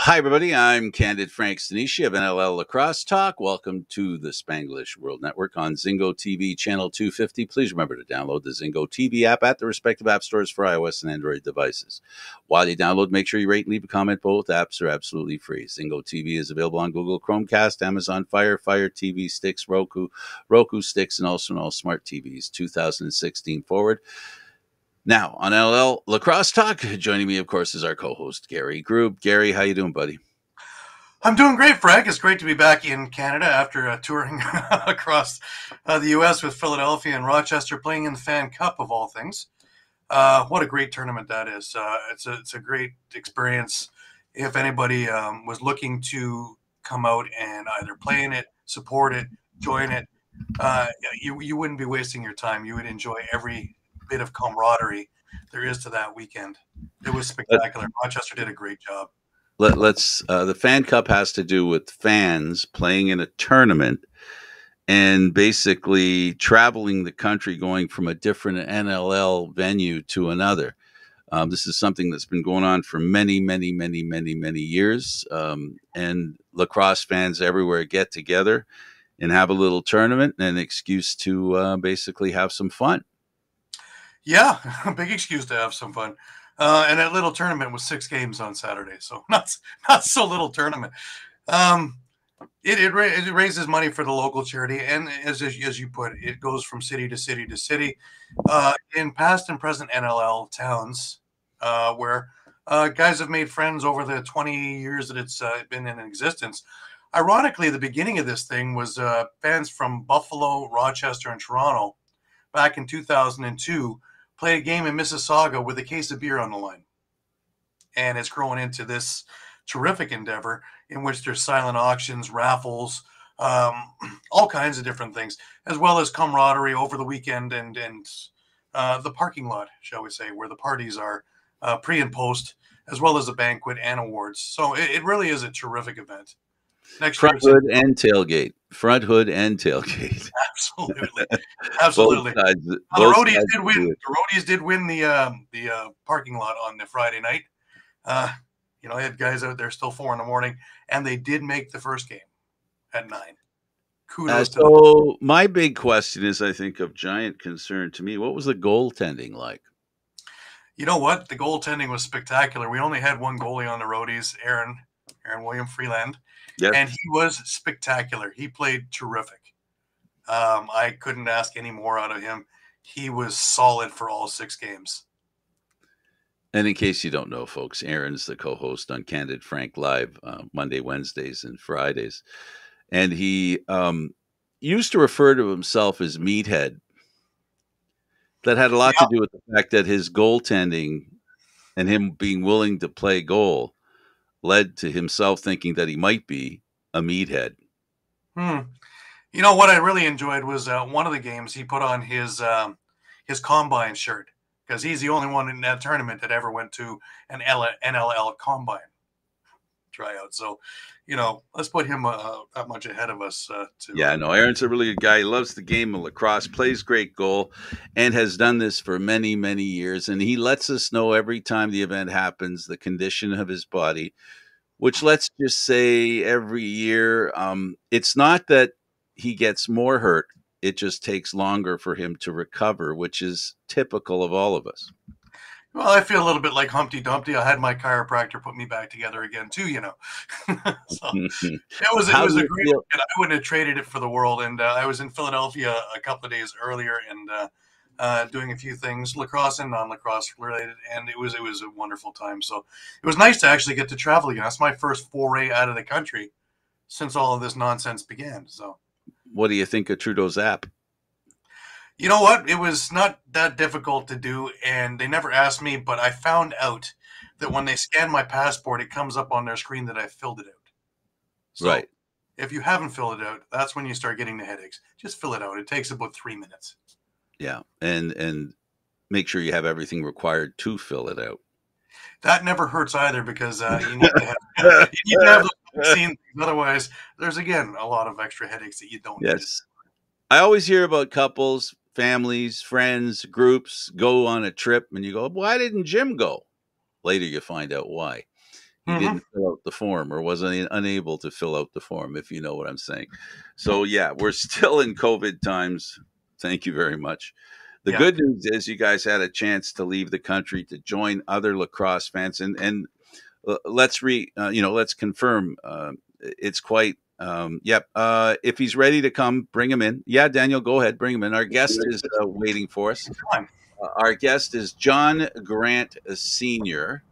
Hi, everybody. I'm Candid Stanisci of NLL Lacrosse Talk. Welcome to the Spanglish World Network on Zingo TV channel 250. Please remember to download the Zingo TV app at the respective app stores for iOS and Android devices. While you download, make sure you rate and leave a comment. Both apps are absolutely free. Zingo TV is available on Google Chromecast, Amazon Fire TV Sticks, Roku Sticks, and also on all smart TVs 2016 forward. Now, on NLL Lacrosse Talk, joining me, of course, is our co-host, Gary Groob. Gary, how you doing, buddy? I'm doing great, Frank. It's great to be back in Canada after touring across the U.S. with Philadelphia and Rochester, playing in the Fan Cup, of all things. What a great tournament that is. It's a great experience. If anybody was looking to come out and either play in it, support it, join it, you wouldn't be wasting your time. You would enjoy every bit of camaraderie there is to that weekend. It was spectacular. Rochester did a great job. The Fan Cup has to do with fans playing in a tournament and basically traveling the country, going from a different NLL venue to another. This is something that's been going on for many years. And lacrosse fans everywhere get together and have a little tournament and an excuse to basically have some fun. Yeah, a big excuse to have some fun. And that little tournament was 6 games on Saturday, so not so little tournament. It raises money for the local charity, and as you put, it goes from city to city to city. In past and present NLL towns, where guys have made friends over the 20 years that it's been in existence. Ironically, the beginning of this thing was fans from Buffalo, Rochester, and Toronto back in 2002 played a game in Mississauga with a case of beer on the line. And it's grown into this terrific endeavor in which there's silent auctions, raffles, all kinds of different things, as well as camaraderie over the weekend and the parking lot, shall we say, where the parties are pre and post, as well as a banquet and awards. So it really is a terrific event. Front hood and tailgate. Absolutely. Absolutely. The roadies did win the parking lot on the Friday night. I had guys out there still 4 a.m, and they did make the first game at 9. Kudos to them. So my big question is, I think, of giant concern to me. What was the goaltending like? You know what? The goaltending was spectacular. We only had one goalie on the roadies, Aaron William Freeland. Yes. And he was spectacular. He played terrific. I couldn't ask any more out of him. He was solid for all 6 games. And in case you don't know, folks, Aaron's the co-host on Candid Frank Live Monday, Wednesdays, and Fridays. And he used to refer to himself as Meathead. That had a lot to do with the fact that his goaltending and him being willing to play goal led to himself thinking that he might be a meathead. You know what I really enjoyed was one of the games he put on his combine shirt, because he's the only one in that tournament that ever went to an NLL combine tryout. So, let's put him that much ahead of us. Aaron's a really good guy. He loves the game of lacrosse, plays great goal, and has done this for many years. And he lets us know every time the event happens the condition of his body, which, let's just say, every year, it's not that he gets more hurt. It just takes longer for him to recover, which is typical of all of us. Well, I feel a little bit like Humpty Dumpty. I had my chiropractor put me back together again too, So it was a great weekend. I wouldn't have traded it for the world. And I was in Philadelphia a couple of days earlier and doing a few things, lacrosse and non-lacrosse related, and it was a wonderful time. So it was nice to actually get to travel again. That's my first foray out of the country since all of this nonsense began. So, what do you think of Trudeau's app? You know what? It was not that difficult to do, and they never asked me, but I found out that when they scan my passport, it comes up on their screen that I filled it out. So right. If you haven't filled it out, that's when you start getting the headaches. Just fill it out. It takes about 3 minutes. Yeah, and make sure you have everything required to fill it out. That never hurts either, because you need to have the vaccine. Otherwise, there's, again, a lot of extra headaches that you don't need. Yes. I always hear about couples, families, friends, groups go on a trip, and you go, why didn't Jim go? Later, you find out why. He didn't fill out the form, or wasn't unable to fill out the form, if you know what I'm saying. So yeah, we're still in COVID times. Thank you very much. The Yeah. good news is you guys had a chance to leave the country to join other lacrosse fans, and let's confirm. It's quite. Yep. If he's ready to come, bring him in. Yeah, Daniel, go ahead, bring him in. Our guest is waiting for us. Our guest is John Grant Sr.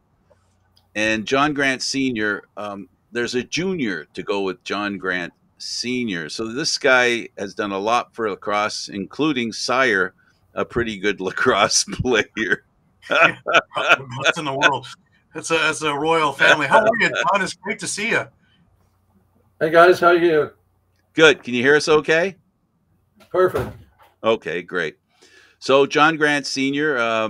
And John Grant Sr., there's a junior to go with John Grant Sr. So this guy has done a lot for lacrosse, including sire, a pretty good lacrosse player. Yeah, the best in the world. It's a royal family. How are you, John? It's great to see you. Hey guys, how you? Good. Can you hear us okay? Perfect. Okay, great. So John Grant Sr.,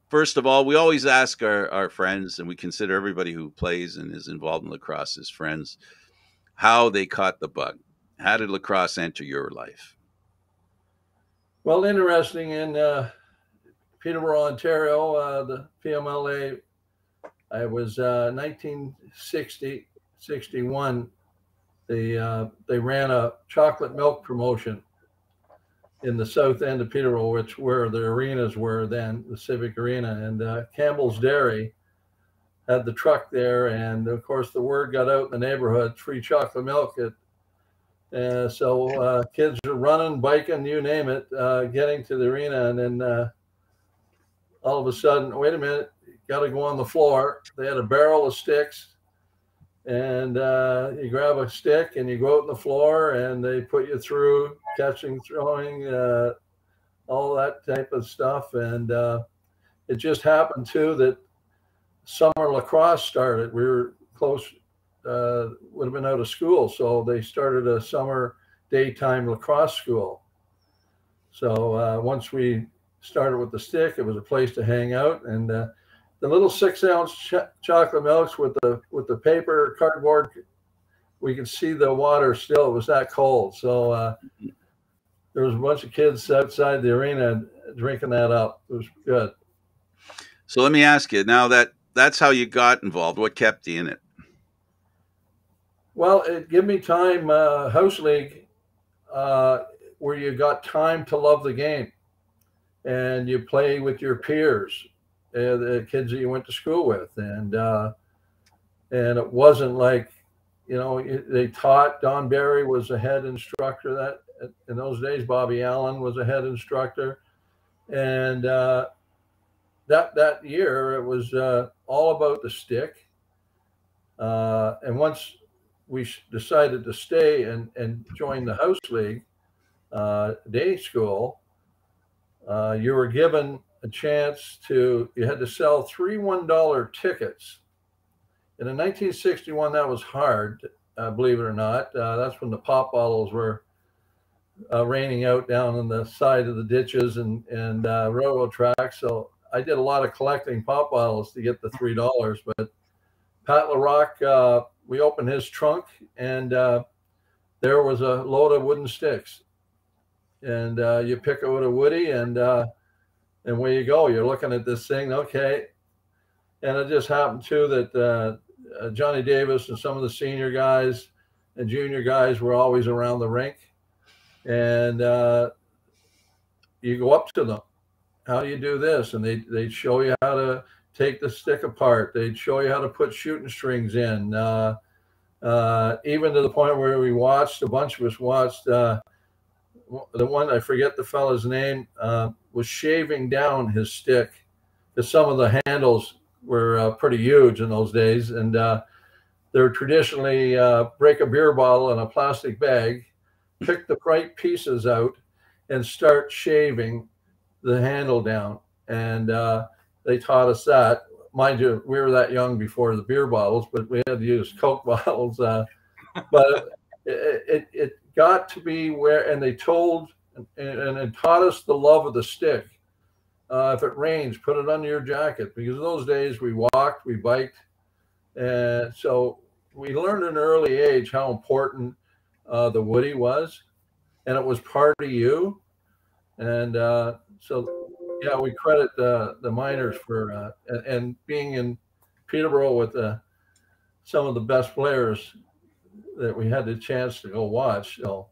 first of all, we always ask our friends, and we consider everybody who plays and is involved in lacrosse as friends, how they caught the bug. How did lacrosse enter your life? Well, interesting. In Peterborough, Ontario, the PMLA, I was 1960, 61. They ran a chocolate milk promotion in the south end of Peterborough, where the arenas were then, the Civic Arena, and Campbell's Dairy had the truck there, and of course the word got out in the neighborhood, free chocolate milk. So kids are running, biking, you name it, getting to the arena, and then all of a sudden, wait a minute, you got to go on the floor. They had a barrel of sticks, and you grab a stick and you go out on the floor, and they put you through catching, throwing, all that type of stuff. And it just happened too that summer lacrosse started. We were close, would have been out of school, so they started a summer daytime lacrosse school. So once we started with the stick, it was a place to hang out, and the little 6-ounce chocolate milks with the paper cardboard, we could see the water still. It was that cold. So there was a bunch of kids outside the arena drinking that up. It was good. So let me ask you, now that's how you got involved. What kept you in it? Well, it gave me time, house league, where you got time to love the game, and you play with your peers, the kids that you went to school with, and it wasn't like, they taught. Don Barry was a head instructor. That in those days, Bobby Allen was a head instructor, and that year it was all about the stick. And once we decided to stay and join the house league day school, you were given a chance you had to sell 3 $1 tickets. And in 1961, that was hard, believe it or not. That's when the pop bottles were raining out down on the side of the ditches and railroad tracks. So I did a lot of collecting pop bottles to get the $3. But Pat LaRock, we opened his trunk, and there was a load of wooden sticks. And you pick out a woody, and where you go, you're looking at this thing, okay. And it just happened too that Johnny Davis and some of the senior guys and junior guys were always around the rink, and you go up to them. How do you do this? And they'd show you how to take the stick apart. They'd show you how to put shooting strings in. Even to the point where a bunch of us watched, the one, I forget the fella's name, was shaving down his stick, because some of the handles were pretty huge in those days. And they were traditionally break a beer bottle in a plastic bag, pick the right pieces out, and start shaving the handle down. And they taught us that. Mind you, we were that young before the beer bottles, but we had to use Coke bottles. But it got to be where, and they told and taught us the love of the stick. If it rains, put it under your jacket, because in those days we walked, we biked. And so we learned at an early age how important the woody was, and it was part of you. And so, yeah, we credit the miners for and being in Peterborough with some of the best players that we had the chance to go watch. So,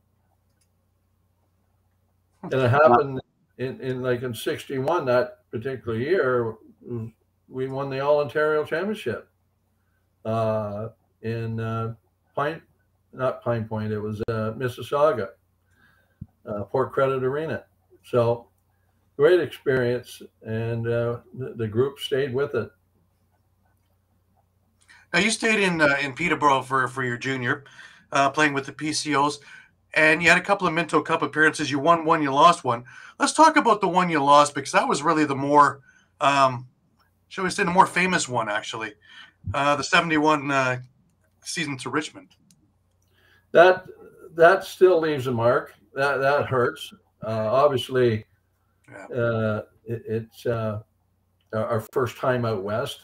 and it happened in 61, that particular year, we won the All Ontario Championship in not Pine Point, it was Mississauga, Port Credit Arena. So great experience, and the group stayed with it. Now you stayed in Peterborough for your junior, playing with the PCOs, and you had a couple of Minto Cup appearances. You won one, you lost one. Let's talk about the one you lost, because that was really the more, shall we say, the more famous one, actually. The 71 season to Richmond. That still leaves a mark. That hurts. Obviously, yeah. It's our first time out west.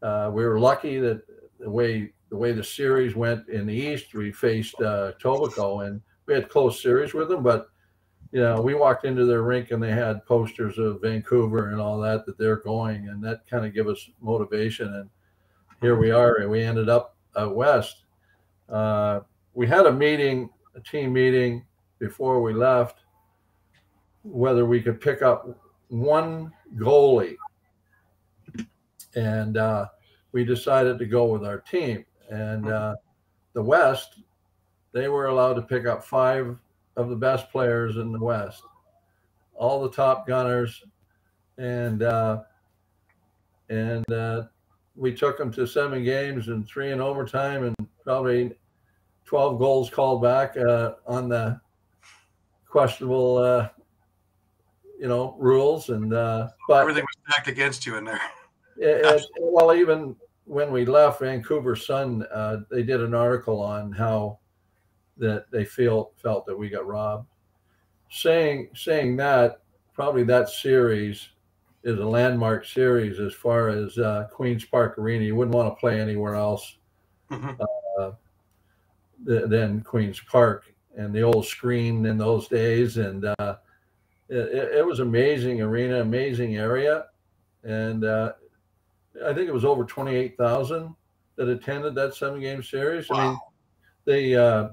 We were lucky that the way the series went in the East, we faced Tobico, and we had close series with them. But we walked into their rink and they had posters of Vancouver and all that they're going, and that kind of gave us motivation. And here we are, and we ended up out west. We had a team meeting before we left, whether we could pick up one goalie, and we decided to go with our team. And the West, they were allowed to pick up 5 of the best players in the West, all the top gunners, and we took them to 7 games and 3 in overtime, and probably 12 goals called back on the questionable rules, and but everything was stacked against you in there. Well, even when we left, Vancouver Sun, they did an article on how that they felt that we got robbed, saying that probably that series is a landmark series as far as Queen's Park Arena. You wouldn't want to play anywhere else than Queen's Park, and the old screen in those days. And it was amazing arena, amazing area. And I think it was over 28,000 that attended that 7-game series. Wow. I mean,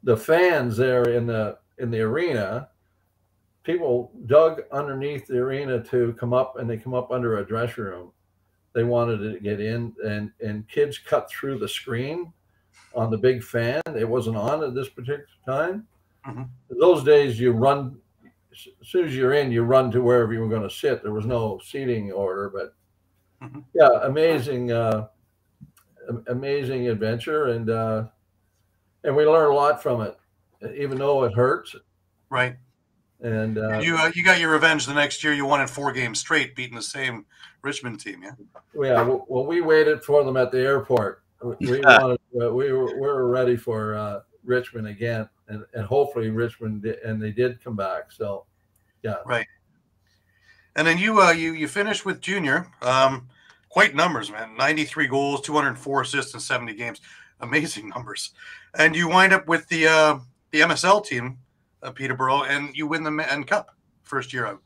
the fans there in the arena, people dug underneath the arena to come up, and they come up under a dressing room. They wanted to get in, and kids cut through the screen on the big fan. It wasn't on at this particular time. Those days, you run, as soon as you're in, you run to wherever you were going to sit. There was no seating order, but yeah, amazing adventure, and we learned a lot from it, even though it hurts. Right. And you got your revenge the next year. You won in 4 games straight, beating the same Richmond team. Yeah. Yeah. Well, we waited for them at the airport. We were ready for Richmond again, and hopefully Richmond and they did come back. So, yeah. Right. And then you finished with junior. Quite numbers, man. 93 goals, 204 assists in 70 games. Amazing numbers. And you wind up with the MSL team, Peterborough, and you win the Men's Cup first year out.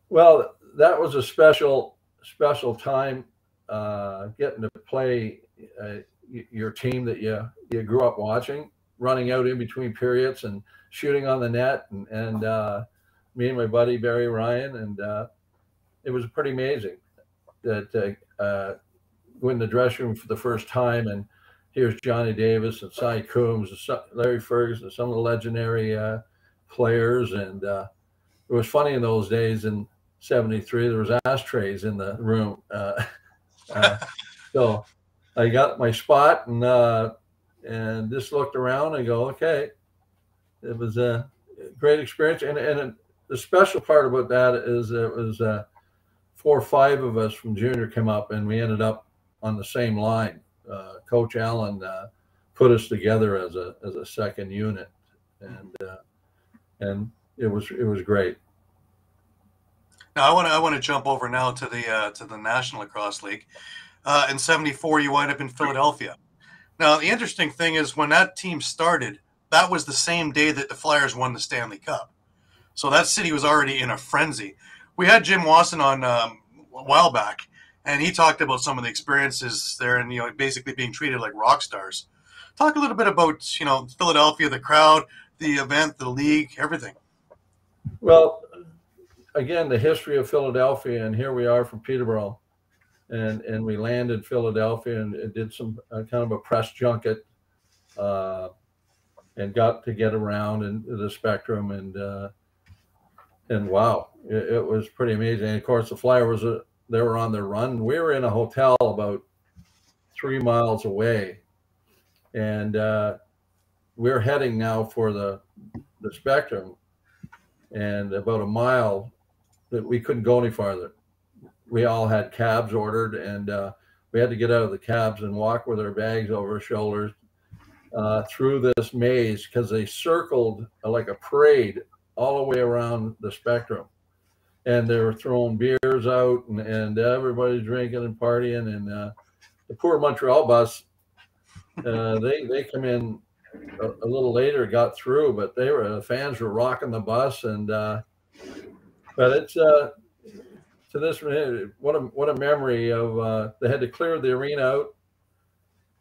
Well, that was a special time, getting to play your team that you grew up watching, running out in between periods and shooting on the net, and me and my buddy Barry Ryan, and it was pretty amazing that go in the dressing room for the first time, and here's Johnny Davis and Cy Coombs, and Larry Ferguson, some of the legendary players. And it was funny in those days in '73, there was ashtrays in the room. So I got my spot, and just looked around and go, okay. It was a great experience. And the special part about that is it was 4 or 5 of us from junior came up, and we ended up on the same line. Coach Allen put us together as a second unit, and it was great. Now I want to jump over now to the National Lacrosse League. In '74, you wind up in Philadelphia. Now the interesting thing is, when that team started, that was the same day that the Flyers won the Stanley Cup. So that city was already in a frenzy. We had Jim Wasson on a while back, and he talked about some of the experiences there, and basically being treated like rock stars. Talk a little bit about Philadelphia, the crowd, the event, the league, everything. Well, again, the history of Philadelphia, and here we are from Peterborough, and we landed in Philadelphia and did some kind of a press junket, and got to get around in the Spectrum, and wow, it was pretty amazing. And of course, the Flyers they were on their run. We were in a hotel about 3 miles away, and we're heading now for the Spectrum, and about a mile that we couldn't go any farther. We all had cabs ordered, and we had to get out of the cabs and walk with our bags over our shoulders through this maze, because they circled like a parade all the way around the Spectrum, and they were throwing beers out, and everybody's drinking and partying, and the poor Montreal bus, they come in a little later, got through, but the fans were rocking the bus, and but it's to this, what a memory of they had to clear the arena out,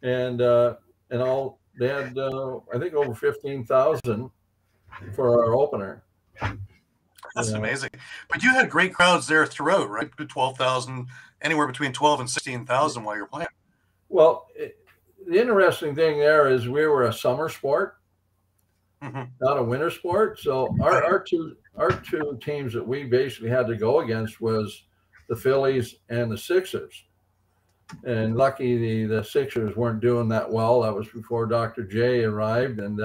and all they had I think over 15,000 for our opener. That's amazing. But you had great crowds there throughout, right? 12,000, anywhere between 12 and 16,000 while you're playing. Well, the interesting thing there is we were a summer sport, not a winter sport. So our two teams that we basically had to go against was the Phillies and the Sixers. And lucky the Sixers weren't doing that well. That was before Dr. J arrived, and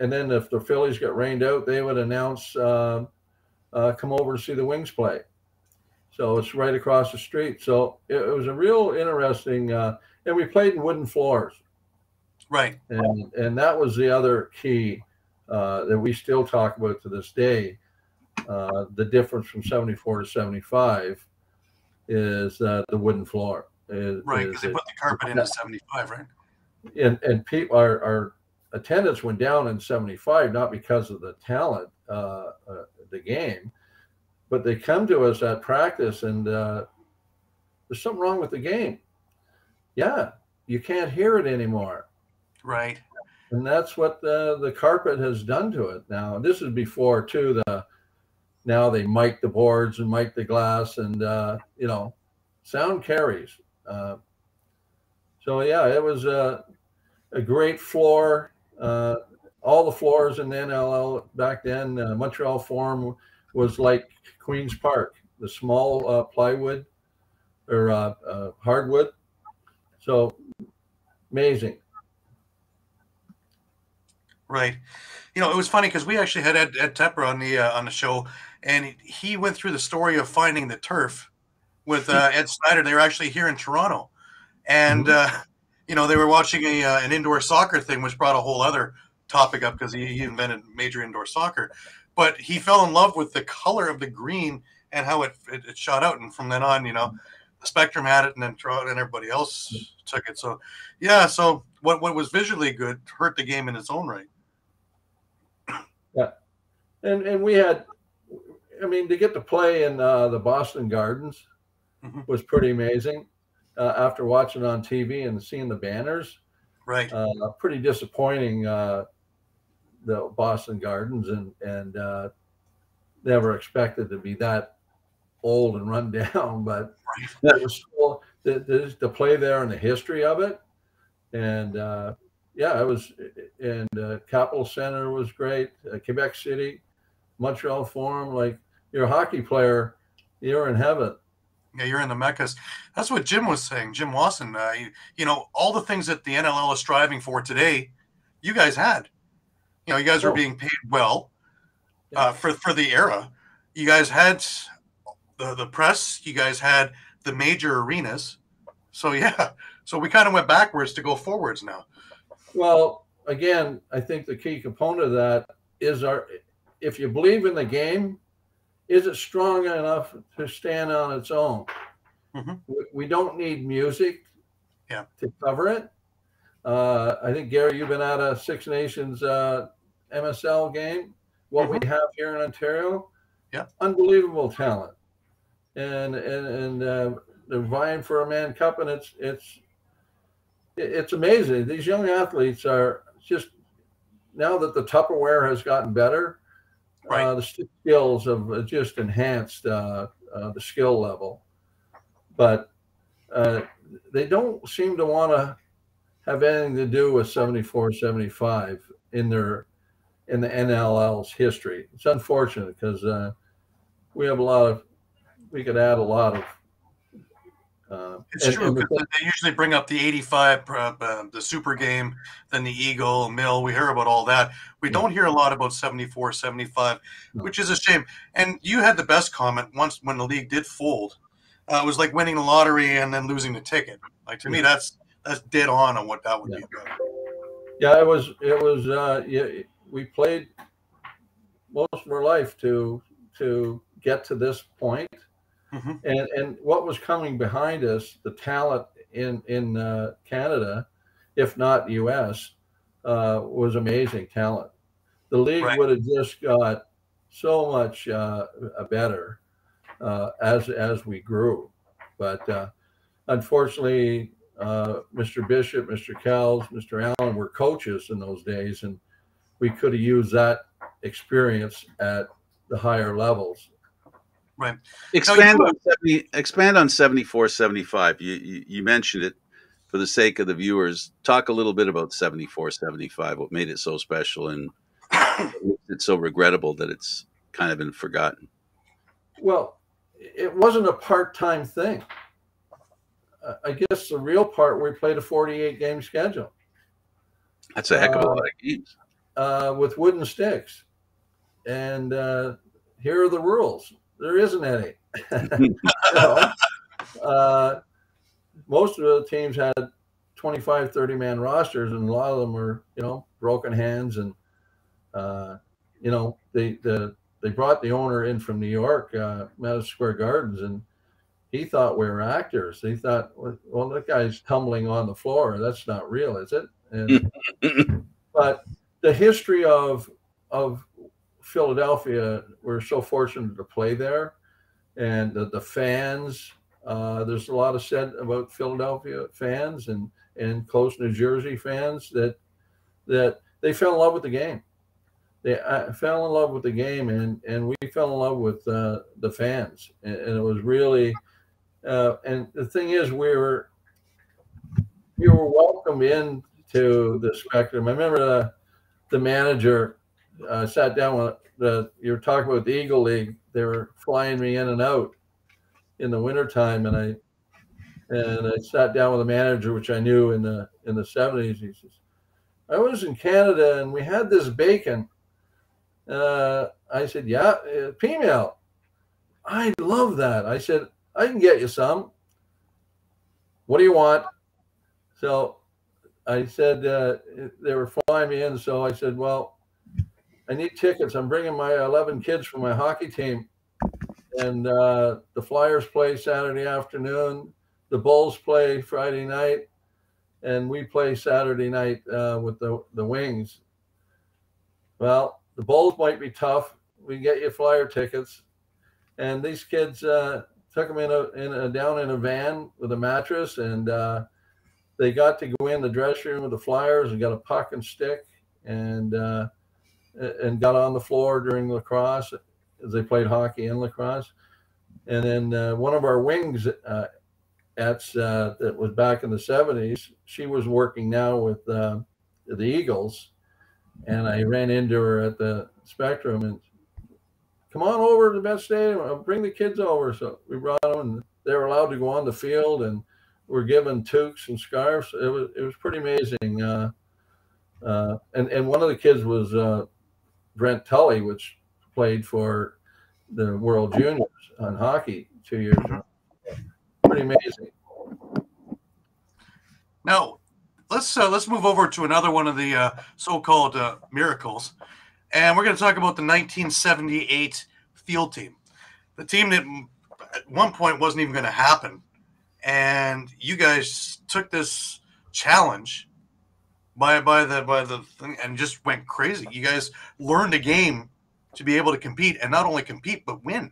and then if the Phillies got rained out, they would announce, come over to see the Wings play. So it's right across the street. So it was a real interesting, and we played in wooden floors. Right. And that was the other key that we still talk about to this day. The difference from 74 to 75 is the wooden floor. Right, because they put the carpet into 75, right? And people, our attendance went down in 75, not because of the talent, the game, but they come to us at practice, and there's something wrong with the game. Yeah, you can't hear it anymore. Right. And that's what the carpet has done to it now. And this is before, too, now they mic the boards and mic the glass, and, sound carries. So, yeah, it was a great floor. All the floors in the NLL back then, Montreal Forum was like Queen's Park, the small plywood or hardwood. So amazing. Right. It was funny because we actually had Ed Tepper on the show, and he went through the story of finding the turf with Ed Snyder. They were actually here in Toronto, and they were watching an indoor soccer thing, which brought a whole other topic up because he invented major indoor soccer. But he fell in love with the color of the green and how it shot out, and from then on, the Spectrum had it, and then Toronto and everybody else took it. So, yeah. So what was visually good hurt the game in its own right. Yeah, and we had, to get to play in the Boston Gardens was pretty amazing. After watching on TV and seeing the banners, right? Pretty disappointing. The Boston Gardens, and never expected to be that old and run down, but it was still the play there and the history of it, and it was. And Capitol Center was great. Quebec City, Montreal Forum, like you're a hockey player, you're in heaven. Yeah, you're in the Meccas. That's what Jim was saying. Jim Wasson, all the things that the NLL is striving for today, you guys had. You guys were being paid well for the era. You guys had the press. You guys had the major arenas. So, yeah. So we kind of went backwards to go forwards now. Well, again, I think the key component of that is if you believe in the game, is it strong enough to stand on its own? We don't need music to cover it. I think, Gary, you've been at a Six Nations MSL game. What we have here in Ontario, unbelievable talent. and they're vying for a Mann Cup, and it's amazing. These young athletes are just, now that the Tupperware has gotten better, Right. the skills have just enhanced the skill level, but they don't seem to want to have anything to do with 74, 75 in the NLL's history. It's unfortunate because we have we could add a lot of. It's true, because they usually bring up the 85, the Super Game, then the Eagle, Mill. We hear about all that. We don't hear a lot about 74, 75, which is a shame. And you had the best comment once when the league did fold. It was like winning the lottery and then losing the ticket. Like, to me, that's dead on what that would be about. Yeah, it was. Yeah, we played most of our life to get to this point. Mm-hmm. And what was coming behind us, the talent in Canada, if not U.S., was amazing talent. The league would have just got so much better as we grew, but unfortunately, Mr. Bishop, Mr. Kells, Mr. Allen were coaches in those days, and we could have used that experience at the higher levels. Right. Expand on 74, 75. You mentioned it for the sake of the viewers. Talk a little bit about 74, 75. What made it so special and it's so regrettable that it's kind of been forgotten. Well, it wasn't a part-time thing. I guess the real part, we played a 48-game schedule. That's a heck of a lot of games. With wooden sticks. And here are the rules. There isn't any. Most of the teams had 25, 30-man rosters, and a lot of them were, broken hands. And, they brought the owner in from New York, Madison Square Gardens, and he thought we were actors. He thought, well, that guy's tumbling on the floor. That's not real, is it? And, but the history of Philadelphia, we're so fortunate to play there, and the fans. There's a lot of said about Philadelphia fans and close New Jersey fans that they fell in love with the game. They fell in love with the game, and we fell in love with the fans, and it was really. And the thing is, we were welcomed into the Spectrum. I remember the manager sat down with you were talking about the Eagle League. They were flying me in and out in the wintertime, and I sat down with the manager, which I knew in the 70s. He says, I was in Canada and we had this bacon. I said, yeah, female. I love that. I said, I can get you some. What do you want? So I said, they were flying me in. So I said, well, I need tickets. I'm bringing my 11 kids from my hockey team. And the Flyers play Saturday afternoon. The Bulls play Friday night. And we play Saturday night with the Wings. Well, the Bulls might be tough. We can get you Flyer tickets. And these kids took them down in a van with a mattress, and they got to go in the dressing room with the Flyers and got a puck and stick, and got on the floor during lacrosse as they played hockey and lacrosse. And then one of our Wings that was back in the 70s, she was working now with the Eagles, and I ran into her at the Spectrum and, come on over to the Met Stadium. I'll bring the kids over. So we brought them, and they were allowed to go on the field, and were given toques and scarves. It was pretty amazing. And one of the kids was Brent Tully, which played for the World Juniors on hockey 2 years ago. Pretty amazing. Now, let's move over to another one of the so-called miracles. And we're going to talk about the 1978 field team, the team that at one point wasn't even going to happen. And you guys took this challenge by the thing and just went crazy. You guys learned a game to be able to compete, and not only compete but win.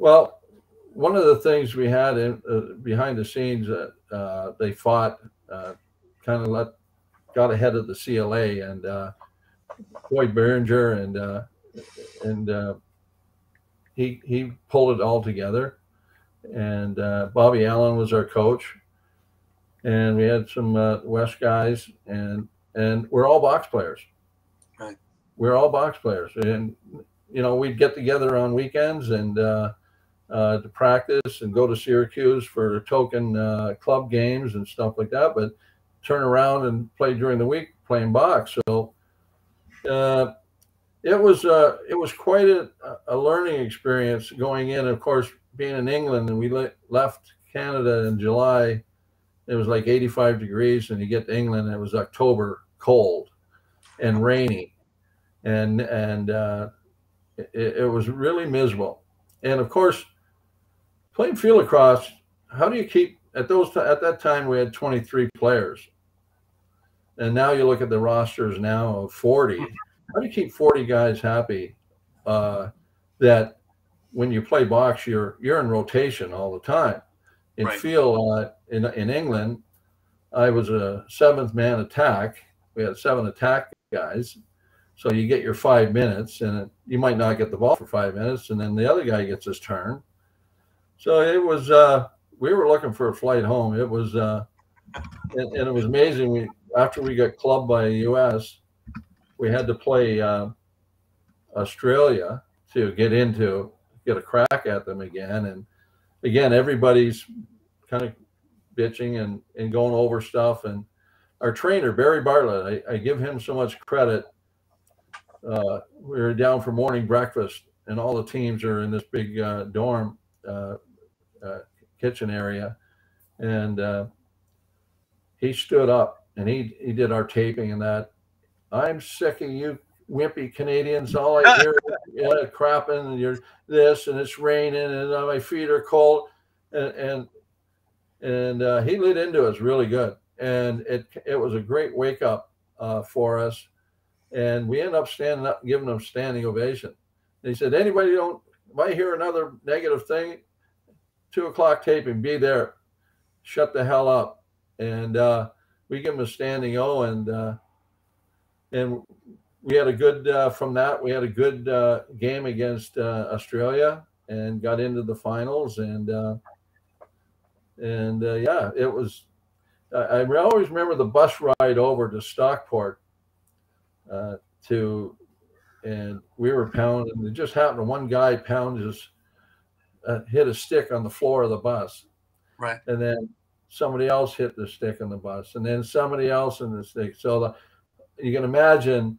Well, one of the things we had behind the scenes that they fought, kind of got ahead of the CLA, and Boyd Behringer, and he pulled it all together. And Bobby Allen was our coach, and we had some West guys, and we're all box players. Right. We're all box players, and we'd get together on weekends and to practice and go to Syracuse for token club games and stuff like that, but turn around and play during the week playing box. So it was quite a learning experience going in. Of course, being in England, and we left Canada in July. It was like 85 degrees, and you get to England, and it was October, cold and rainy, and it was really miserable. And of course, playing field lacrosse, how do you keep at that time we had 23 players, and now you look at the rosters now of 40. How do you keep 40 guys happy? That when you play box, you're in rotation all the time. In Right. field, in England, I was a seventh man attack. We had 7 attack guys, so you get your 5 minutes, and you might not get the ball for 5 minutes, and then the other guy gets his turn. So it was. We were looking for a flight home. It was, and it was amazing. After we got clubbed by the U.S., we had to play Australia to get a crack at them again. And again, everybody's kind of bitching and going over stuff. And our trainer, Barry Bartlett, I give him so much credit. We were down for morning breakfast, and all the teams are in this big dorm kitchen area. And he stood up and he did our taping and that. I'm sick of you wimpy Canadians. All I hear is crapping, and you're this, and it's raining, and my feet are cold. And he lit into us really good. And it was a great wake up for us. And we ended up standing up and giving them standing ovation. And he said, if I hear another negative thing, 2 o'clock taping, be there, shut the hell up. And we give him a standing O, and we had a good, from that, we had a good game against Australia and got into the finals. And yeah, it was, I always remember the bus ride over to Stockport and we were pounding. It just happened, one guy hit a stick on the floor of the bus. Right. And then somebody else hit the stick on the bus, and then somebody else in the stick. So you can imagine,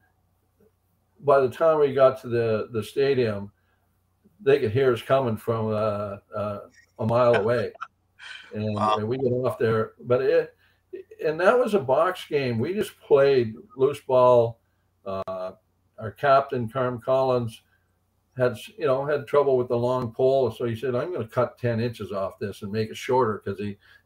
by the time we got to the stadium, they could hear us coming from a mile away. And, wow. and we get off there. And that was a box game. We just played loose ball. Our captain, Carm Collins, had trouble with the long pole. So he said, I'm going to cut 10 inches off this and make it shorter, because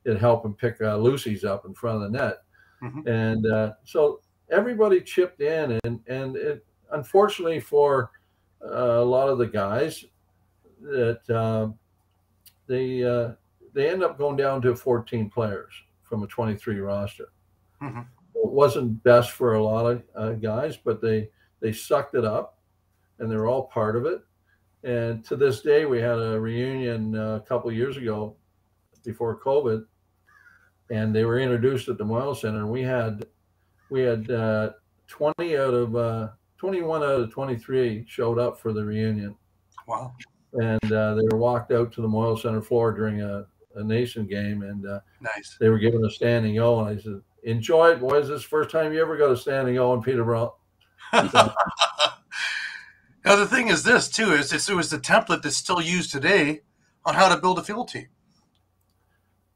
it'd help him pick Lucy's up in front of the net. Mm-hmm. And so everybody chipped in, and it, unfortunately for a lot of the guys, that they end up going down to 14 players from a 23 roster. Mm-hmm. It wasn't best for a lot of guys, but they sucked it up, and they're all part of it. And to this day, we had a reunion a couple of years ago before COVID, and they were introduced at the Memorial Center. And we had 21 out of 23 showed up for the reunion. Wow. And they were walked out to the Memorial Center floor during a nation game, and nice. They were given a standing O. And I said, enjoy it, boys. This is the first time you ever got a standing O in Peterborough. So, now, the thing is this, too, is it was the template that's still used today on how to build a field team.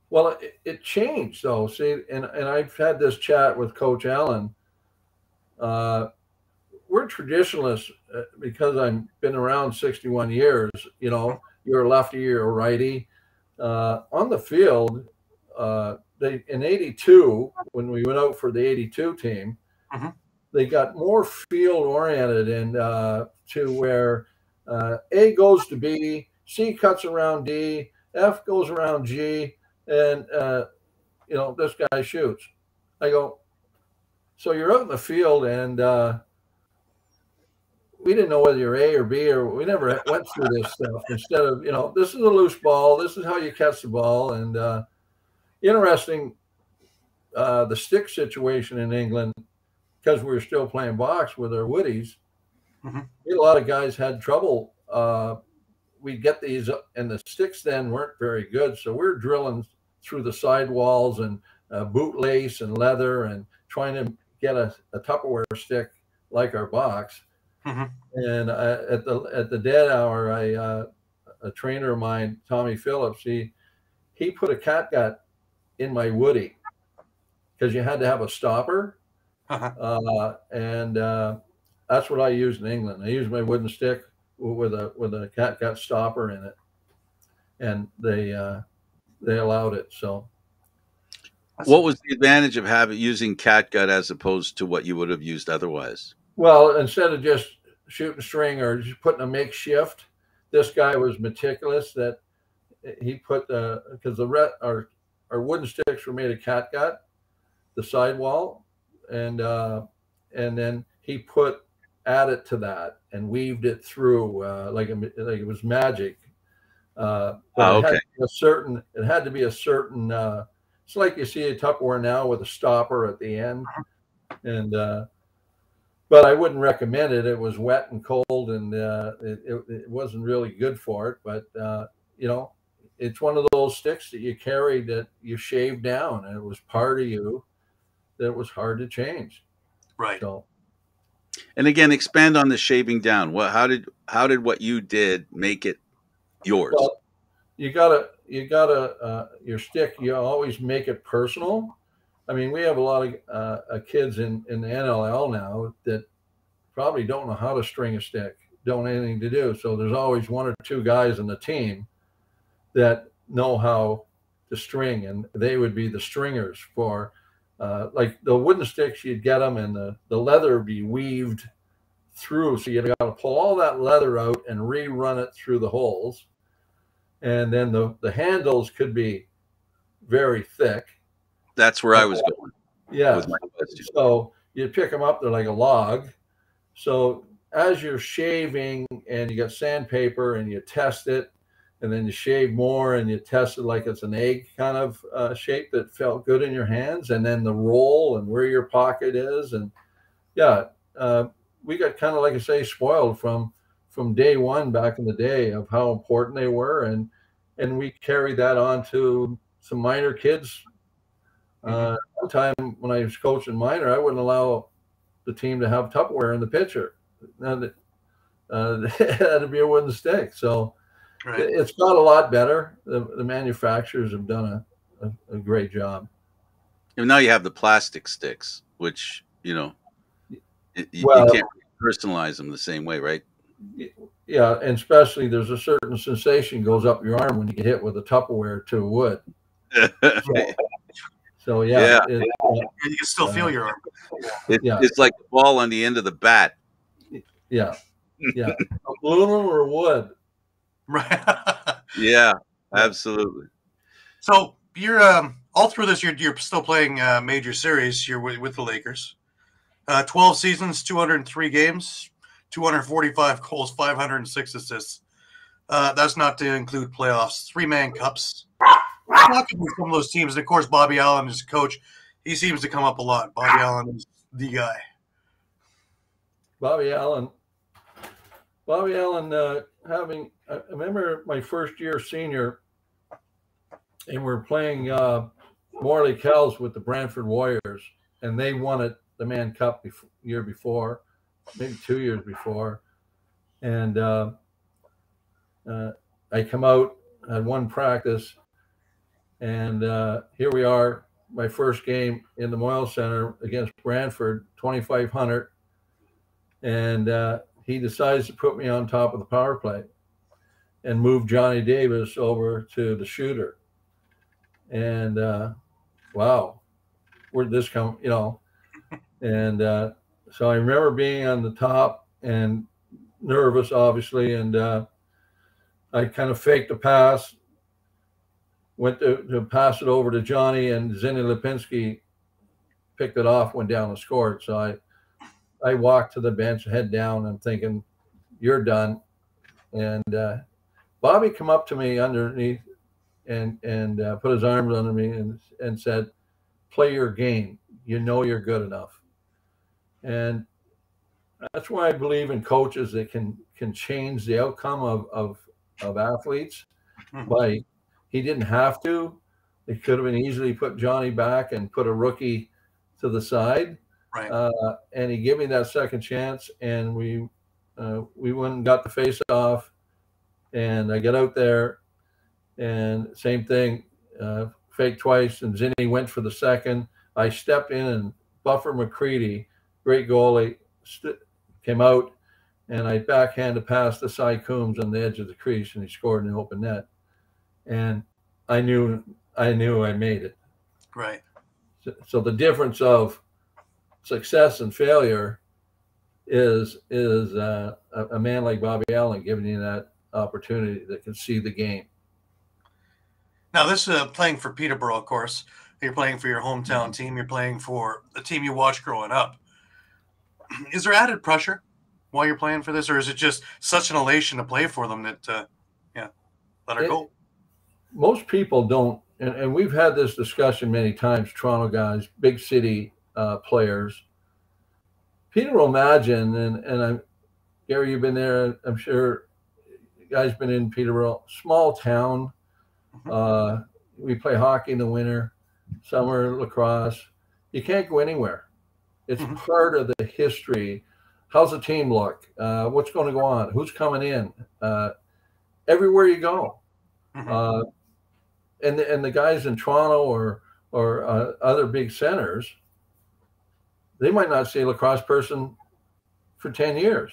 Well, it changed, though. See, and I've had this chat with Coach Allen. We're traditionalists because I've been around 61 years. You're a lefty, you're a righty. On the field, in 82, when we went out for the 82 team, mm-hmm. they got more field oriented, and to where A goes to B, C cuts around D, F goes around G, and this guy shoots. I go, so you're out in the field, and we didn't know whether you're A or B, or we never went through this stuff. Instead of, this is a loose ball, this is how you catch the ball. And interesting, the stick situation in England, because we were still playing box with our woodies, a lot of guys had trouble. We'd get these, and the sticks then weren't very good. So we're drilling through the sidewalls and bootlace and leather and trying to get a Tupperware stick like our box. And at the dead hour, a trainer of mine, Tommy Phillips, he put a catgut in my woody because you had to have a stopper. And that's what I used in England. I used my wooden stick with a catgut stopper in it, and they allowed it. So, what was the advantage of using catgut as opposed to what you would have used otherwise? Well, instead of just shooting string or just putting a makeshift, this guy was meticulous that he put because our wooden sticks were made of catgut, the sidewall, and then he added to that and weaved it through like it was magic. But okay. It had to be a certain. It's like you see a Tupperware now with a stopper at the end, and but I wouldn't recommend it. It was wet and cold, and it wasn't really good for it. But it's one of those sticks that you carry that you shave down, and it was part of you that was hard to change. Right. So, and again, expand on the shaving down. How did what you did make it yours? Well, you gotta your stick. You always make it personal. I mean, we have a lot of kids in the NLL now that probably don't know how to string a stick, don't have anything to do. So there's always one or two guys in the team that know how to string, and they would be the stringers for like the wooden sticks. You'd get them, and the leather would be weaved through. So you got to pull all that leather out and rerun it through the holes. And then the handles could be very thick. That's where I was going. Yeah. So you pick them up, they're like a log. So as you're shaving and you got sandpaper and you test it, and then you shave more and you test it like it's an egg kind of shape that felt good in your hands, and then the roll and where your pocket is. And we got kind of, like I say, spoiled from day one back in the day of how important they were. And we carried that on to some minor kids. One time when I was coaching minor, I wouldn't allow the team to have Tupperware in the pitcher. And it had to be a wooden stick. So it's got a lot better. The manufacturers have done a great job. And now you have the plastic sticks, which, you can't personalize them the same way, right? Yeah, and especially there's a certain sensation goes up your arm when you get hit with a Tupperware to wood. So yeah. And you can still feel your arm. It's like the ball on the end of the bat. Yeah. Aluminum or wood. Right. Yeah, absolutely. So you're all through this year, you're still playing major series. You're with the Lakers. 12 seasons, 203 games, 245 goals, 506 assists. That's not to include playoffs. 3-man cups. Talking with some of those teams, and of course, Bobby Allen is coach. He seems to come up a lot. Bobby Allen is the guy. Bobby Allen, I remember my first year senior, and we're playing Morley Kells with the Brantford Warriors, and they won it, the Man Cup year before, maybe 2 years before. And I come out, had one practice, and here we are, my first game in the Moyle Center against Brantford, 2,500. And he decides to put me on top of the power play and move Johnny Davis over to the shooter. And wow, where'd this come, And so I remember being on the top and nervous, obviously. And I kind of faked the pass, went to pass it over to Johnny, and Zinni Lipinski picked it off, went down and scored. So I walked to the bench, head down, and thinking, you're done. And Bobby come up to me underneath and put his arms under me and said, play your game. You know you're good enough. And that's why I believe in coaches that can change the outcome of athletes. By he didn't have to. It could have been easily put Johnny back and put a rookie to the side. Right. And he gave me that second chance, and we went and got the face off, and I get out there, and same thing, fake twice, and Zinni went for the second. I stepped in, and Buffer McCready, great goalie, came out, and I backhanded past to Cy Coombs on the edge of the crease, and he scored in the open net. And I knew I made it. Right. So the difference of success and failure is a man like Bobby Allen giving you that opportunity that can see the game. Now, this playing for Peterborough, of course. You're playing for your hometown team. You're playing for the team you watched growing up. Is there added pressure while you're playing for this, or is it just such an elation to play for them that, let her go? Most people don't, and we've had this discussion many times, Toronto guys, big city players. Peterborough, imagine, and Gary, you've been there, I'm sure you guys been in Peterborough, small town. We play hockey in the winter, summer lacrosse. You can't go anywhere. It's part of the history. How's the team look? What's going to go on? Who's coming in? Everywhere you go. And the guys in Toronto or other big centers, they might not see a lacrosse person for 10 years.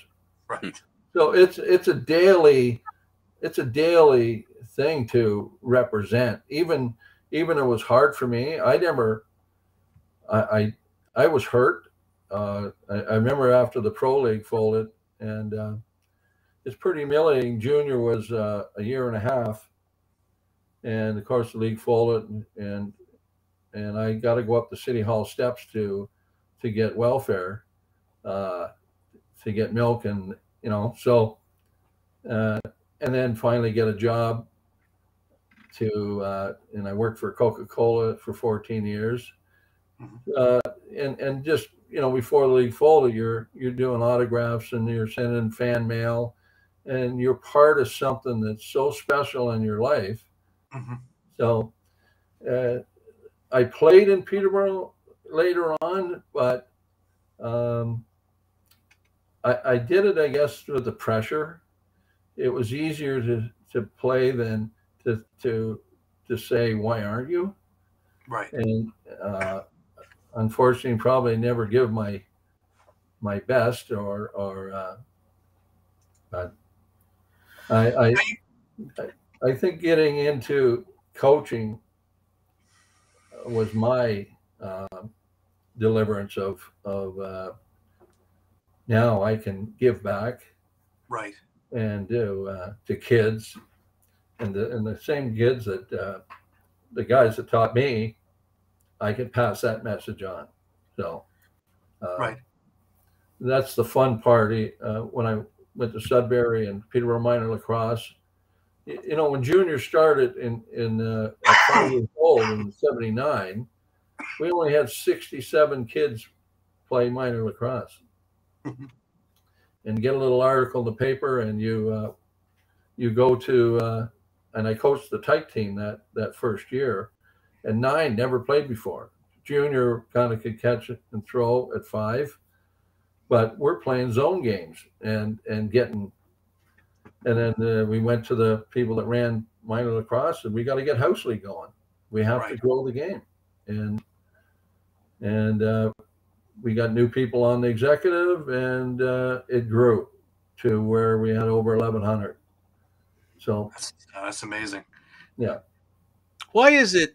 Right. So it's a daily thing to represent. Even it was hard for me. I was hurt. I remember after the Pro League folded, and it's pretty humiliating. Junior was a year and a half, and of course the league folded, and I got to go up the City Hall steps to get welfare, to get milk, and so, and then finally get a job and I worked for Coca-Cola for 14 years. And just, before the league folded, you're doing autographs and you're sending fan mail, and you're part of something that's so special in your life. So I played in Peterborough later on, but I did it, I guess, with the pressure. It was easier to play than to say, why aren't you? Right. And unfortunately, probably never give my best, but I think getting into coaching was my deliverance of now I can give back, right, and do to kids, and the same kids that the guys that taught me, I can pass that message on. So right, that's the fun part. When I went to Sudbury and Peterborough Minor Lacrosse, when junior started at 5 years old in '79, we only had 67 kids play minor lacrosse. And get a little article in the paper, and you go to and I coached the type team that first year, and 9 never played before. Junior kind of could catch it and throw at 5, but we're playing zone games and getting. And then we went to the people that ran minor lacrosse, and we got to get house league going. We have to grow the game, and we got new people on the executive, and it grew to where we had over 1,100. So that's amazing. Yeah. Why is it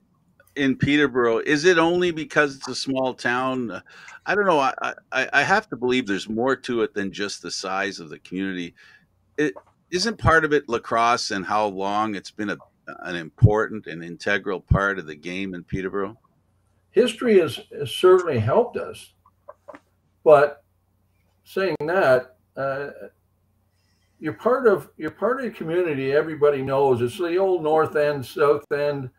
in Peterborough? Is it only because it's a small town? I don't know. I have to believe there's more to it than just the size of the community. Isn't part of it lacrosse and how long it's been an important and integral part of the game in Peterborough? History has certainly helped us, but saying that, you're part of the community. Everybody knows it's the old North End, South End.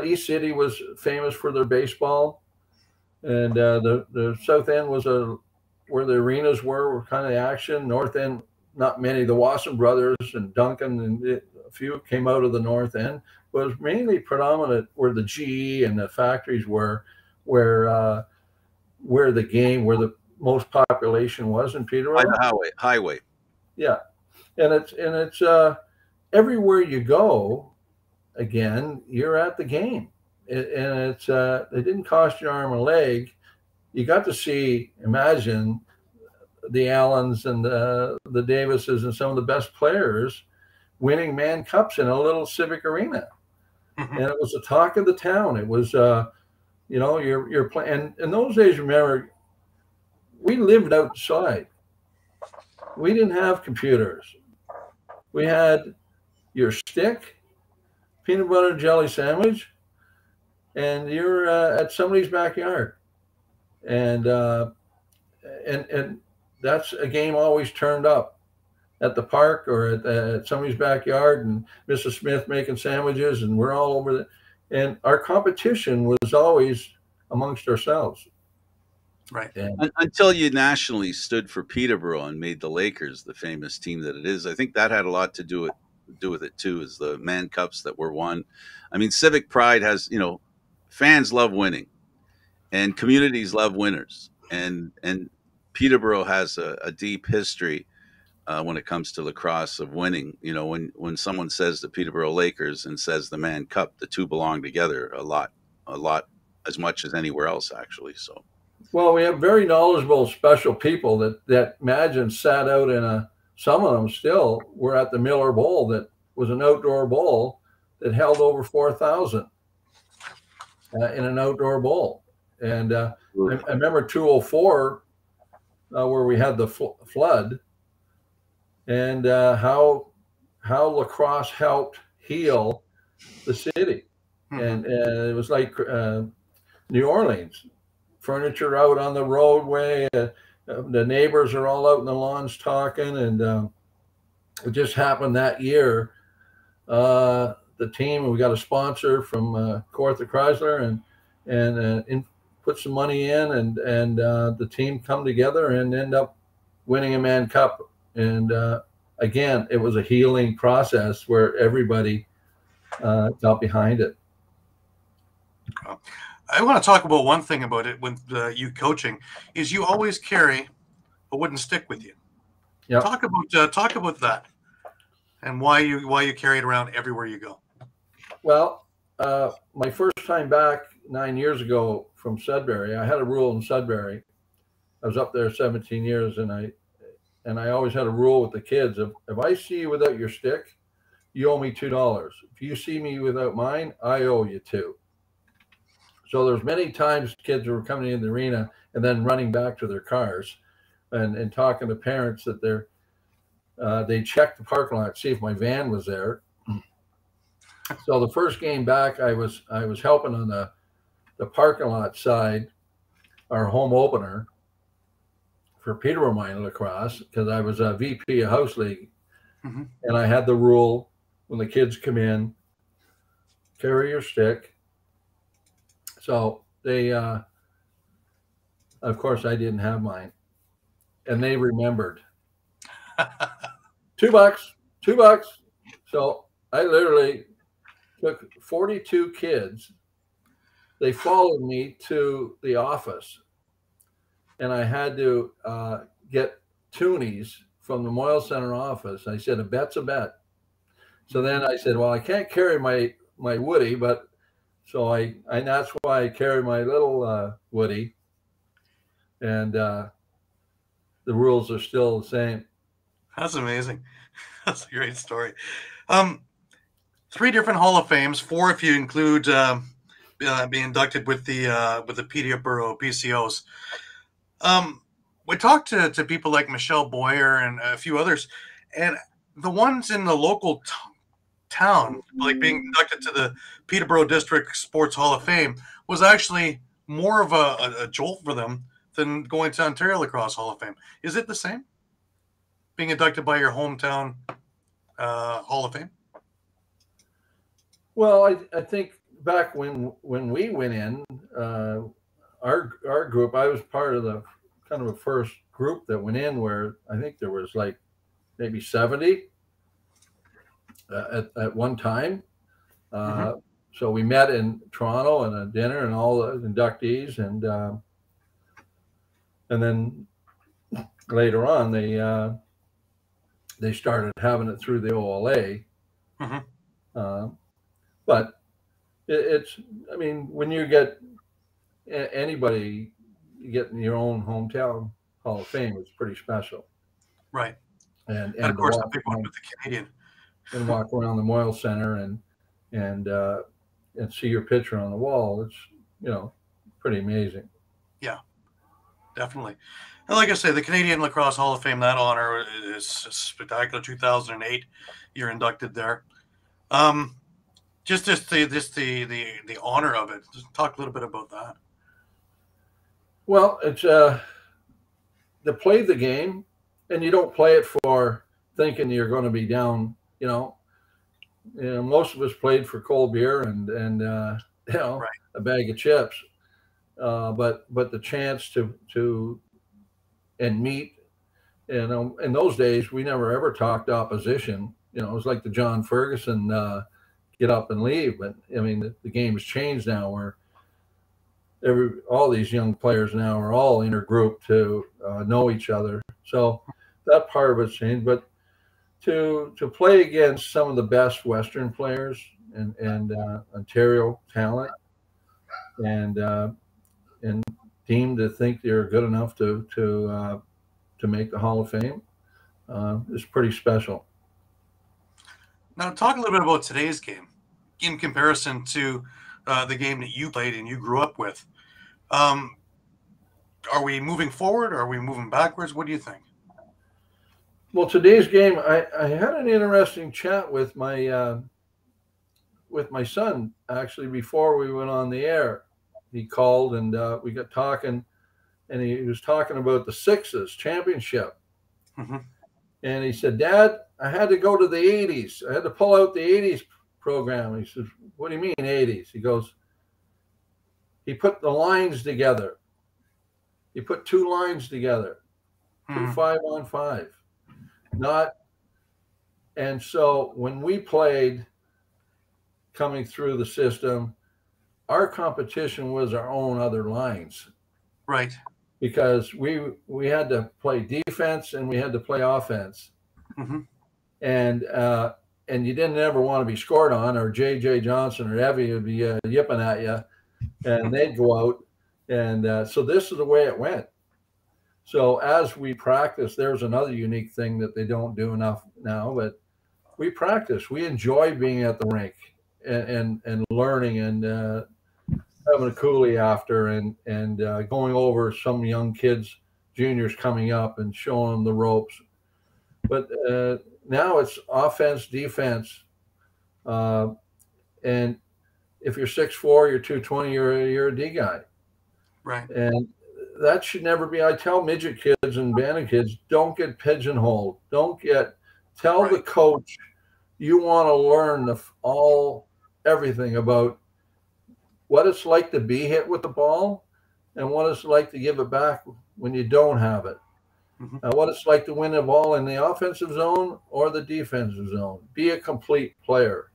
East City was famous for their baseball, and the South End was where the arenas were kind of action. North End, not many. The Wasson brothers and Duncan and a few came out of the North End, but it was mainly predominant where the GE and the factories were, where the most population was in Peterborough. By the highway. Yeah, and it's everywhere you go. Again, you're at the game, and it didn't cost you an arm and a leg. You got to see, imagine, the Allens and the Davises and some of the best players winning Man Cups in a little civic arena, and it was the talk of the town. It was, you're playing. And in those days, remember, we lived outside. We didn't have computers. We had your stick, peanut butter and jelly sandwich, and you're at somebody's backyard, and that's a game always turned up at the park or at somebody's backyard, and Mrs. Smith making sandwiches, and we're all over and our competition was always amongst ourselves. Right. Until you nationally stood for Peterborough and made the Lakers the famous team that it is. I think that had a lot to do with it too, is the Man Cups that were won. I mean, civic pride has, fans love winning and communities love winners. And Peterborough has a deep history when it comes to lacrosse of winning. When someone says the Peterborough Lakers and says the Man Cup, the two belong together a lot, as much as anywhere else, actually. So. Well, we have very knowledgeable, special people that imagine sat out some of them still were at the Miller Bowl, that was an outdoor bowl that held over 4,000 in an outdoor bowl. And I remember 204 where we had the flood, and how lacrosse helped heal the city. And it was like New Orleans. Furniture out on the roadway, the neighbors are all out in the lawns talking, and it just happened that year. The team, we got a sponsor from Cortha Chrysler, and put some money in, and the team come together and end up winning a Man Cup. And again, it was a healing process where everybody got behind it. I want to talk about one thing about it with you coaching, is you always carry a wooden stick with you. Yep. Talk about that and why you carry it around everywhere you go. Well, my first time back 9 years ago from Sudbury, I had a rule in Sudbury. I was up there 17 years, and I always had a rule with the kids of, if I see you without your stick, you owe me $2. If you see me without mine, I owe you $2. So there's many times kids were coming in the arena and then running back to their cars and talking to parents that they checked the parking lot, see if my van was there. So the first game back, I was helping on the parking lot side, our home opener for Peterborough Minor Lacrosse, because I was a VP of House League. And I had the rule when the kids come in, carry your stick. So they, of course, I didn't have mine, and they remembered. $2. So I literally took 42 kids. They followed me to the office, and I had to get toonies from the Moyle Center office. I said, a bet's a bet. So then I said, well, I can't carry my Woody, but so and that's why I carry my little Woody, and the rules are still the same. That's amazing. That's a great story. 3 different Hall of Fames, 4 if you include being inducted with the Peterborough PCOs. We talked to people like Michelle Boyer and a few others, and the ones in the local town, like being inducted to the Peterborough District Sports Hall of Fame, was actually more of a jolt for them than going to Ontario Lacrosse Hall of Fame. Is it the same? Being inducted by your hometown Hall of Fame? Well, I think back when we went in, our group, I was part of the kind of a first group that went in, where I think there was like maybe 70 at one time. So we met in Toronto and a dinner and all the inductees, and then later on they started having it through the OLA. But it's, I mean, when you get anybody, you get in your own hometown Hall of Fame, it's pretty special. Right. And of course, the big one with the Canadian. And walk around the Moyle Center and see your picture on the wall. It's, you know, pretty amazing. Yeah, definitely. And like I say, the Canadian Lacrosse Hall of Fame, that honor is spectacular. 2008, you're inducted there. Just the honor of it. Just talk a little bit about that. Well, it's to play the game, and you don't play it for thinking you're going to be down. You know, most of us played for cold beer and you know, right, a bag of chips. But the chance to meet, you know, in those days we never ever talked opposition. You know, it was like the John Ferguson get up and leave. But I mean, the game has changed now, where all these young players now are all intergrouped to know each other. So that part of it's changed. But to play against some of the best Western players and Ontario talent, and deemed to think they're good enough to make the Hall of Fame is pretty special. Now, talk a little bit about today's game in comparison to the game that you played and you grew up with. Are we moving forward? Or are we moving backwards? What do you think? Well, today's game, I had an interesting chat with my son actually before we went on the air. He called and we got talking, and he was talking about the Sixes championship. And he said, "Dad, I had to go to the 80s. I had to pull out the 80s program." He says, "What do you mean 80s?" He goes, he put the lines together. He put two lines together, 2 5-on-5. And so when we played coming through the system, our competition was our own other lines. Right. Because we had to play defense and we had to play offense. And you didn't ever want to be scored on, or J.J. Johnson or Evie would be yipping at you, and they'd go out. And so this is the way it went. So as we practice, there's another unique thing that they don't do enough now, but we practice. We enjoy being at the rink and learning and having a coolie after and going over some young kids, juniors coming up and showing them the ropes. But now it's offense, defense. And if you're 6'4", you're 220, you're a D guy. Right. And that should never be. I tell midget kids and bantam kids, don't get pigeonholed. Tell the coach you want to learn everything about what it's like to be hit with the ball and what it's like to give it back when you don't have it. What it's like to win a ball in the offensive zone or the defensive zone. Be a complete player.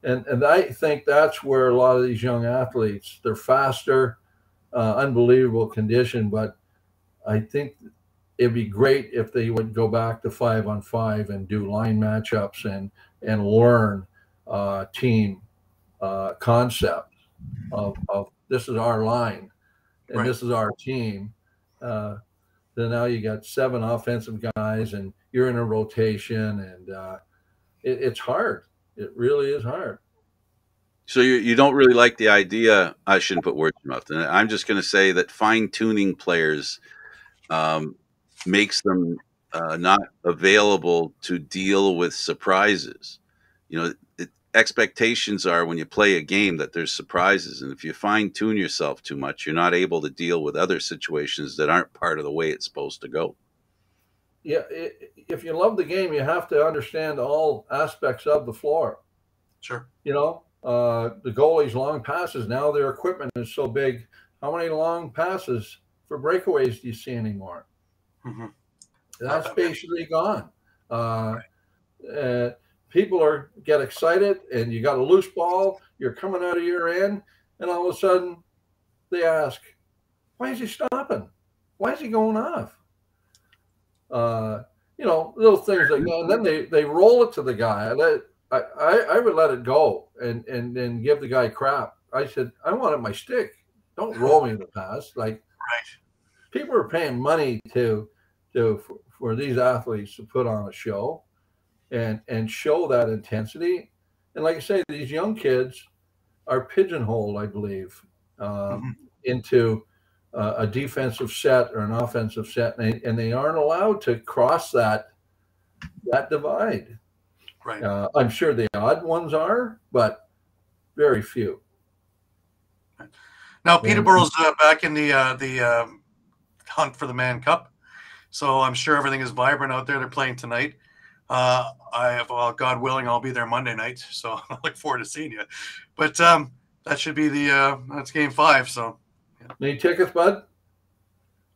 And I think that's where a lot of these young athletes, they're faster, unbelievable condition, but I think it'd be great if they would go back to 5-on-5 and do line matchups and learn team concept of this is our line and this is our team. Then now you got 7 offensive guys and you're in a rotation, and it's hard. It really is hard. So you don't really like the idea. I shouldn't put words in your mouth. And I'm just going to say that fine-tuning players makes them not available to deal with surprises. You know, expectations are when you play a game that there's surprises. And if you fine tune yourself too much, you're not able to deal with other situations that aren't part of the way it's supposed to go. Yeah, if you love the game, you have to understand all aspects of the floor. Sure. You know, the goalies' long passes, now their equipment is so big. How many long passes for breakaways do you see anymore? Mm-hmm. That's basically gone. People get excited, and you got a loose ball, you're coming out of your end, and all of a sudden they ask, why is he stopping? Why is he going off? You know, little things like that. And then they roll it to the guy. I would let it go and then give the guy crap. I said, I wanted my stick. Don't roll me the pass. Like, right. People are paying money for these athletes to put on a show and show that intensity. And like I say, these young kids are pigeonholed, I believe, into a defensive set or an offensive set, and they aren't allowed to cross that divide. Right. I'm sure the odd ones are, but very few. Now Peterborough's back in the hunt for the Mann Cup, so I'm sure everything is vibrant out there. They're playing tonight. God willing, I'll be there Monday night, so I look forward to seeing you. But that should be that's game 5. So, yeah. Any tickets, bud?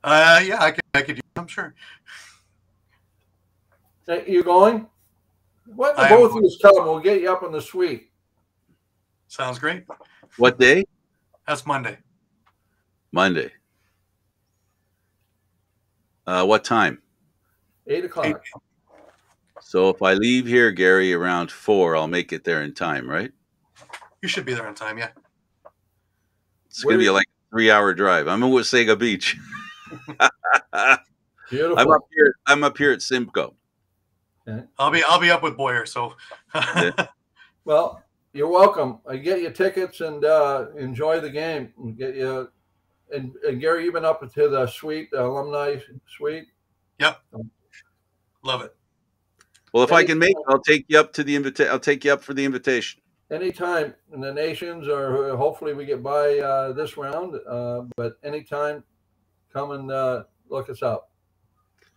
Yeah, I could. I'm sure. You going? What both of us tell them? We'll get you up in the suite. Sounds great. What day? That's Monday. Monday. What time? 8 o'clock. So if I leave here, Gary, around 4, I'll make it there in time, right? You should be there in time, yeah. It's going to be like a 3-hour drive. I'm in Wasaga Beach. Beautiful. I'm up here at Simcoe. Okay. I'll be up with Boyer, so. Yeah. Well, you're welcome. I get you tickets and enjoy the game. Get you and Gary, you've been up to the suite, the alumni suite. Yep. Love it. Well, if I can make it, I'll take you up to the I'll take you up for the invitation. Anytime in the nations, or hopefully we get by this round. But anytime, come and look us up.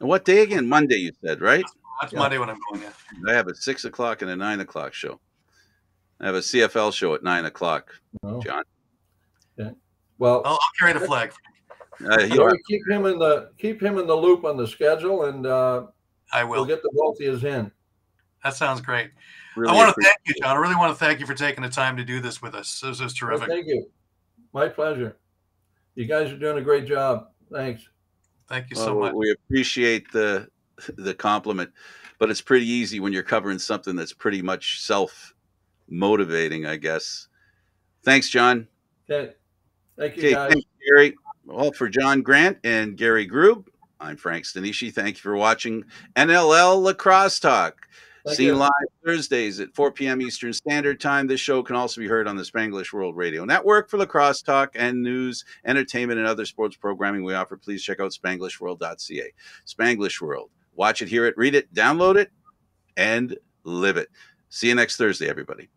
And what day again? Monday, you said, right? That's Monday when I'm going. Yeah. I have a 6 o'clock and a 9 o'clock show. I have a CFL show at 9 o'clock. Oh. John. Okay. Well, I'll carry the flag. Keep him in the loop on the schedule, and I will. We'll get the both of you in. That sounds great. Really I want to thank you, John. I really want to thank you for taking the time to do this with us. This is terrific. Well, thank you. My pleasure. You guys are doing a great job. Thanks. Thank you so much. We appreciate the compliment, but it's pretty easy when you're covering something that's pretty much self-motivating, I guess. Thanks, John. Okay. Thank you, guys. Thanks, Gary. Well, for John Grant and Gary Groob, I'm Frank Stanisci. Thank you for watching NLL Lacrosse Talk. Seen live Thursdays at 4 p.m. Eastern Standard Time. This show can also be heard on the Spanglish World Radio Network. For Lacrosse Talk and news, entertainment, and other sports programming we offer, please check out SpanglishWorld.ca. Spanglish World. Watch it, hear it, read it, download it, and live it. See you next Thursday, everybody.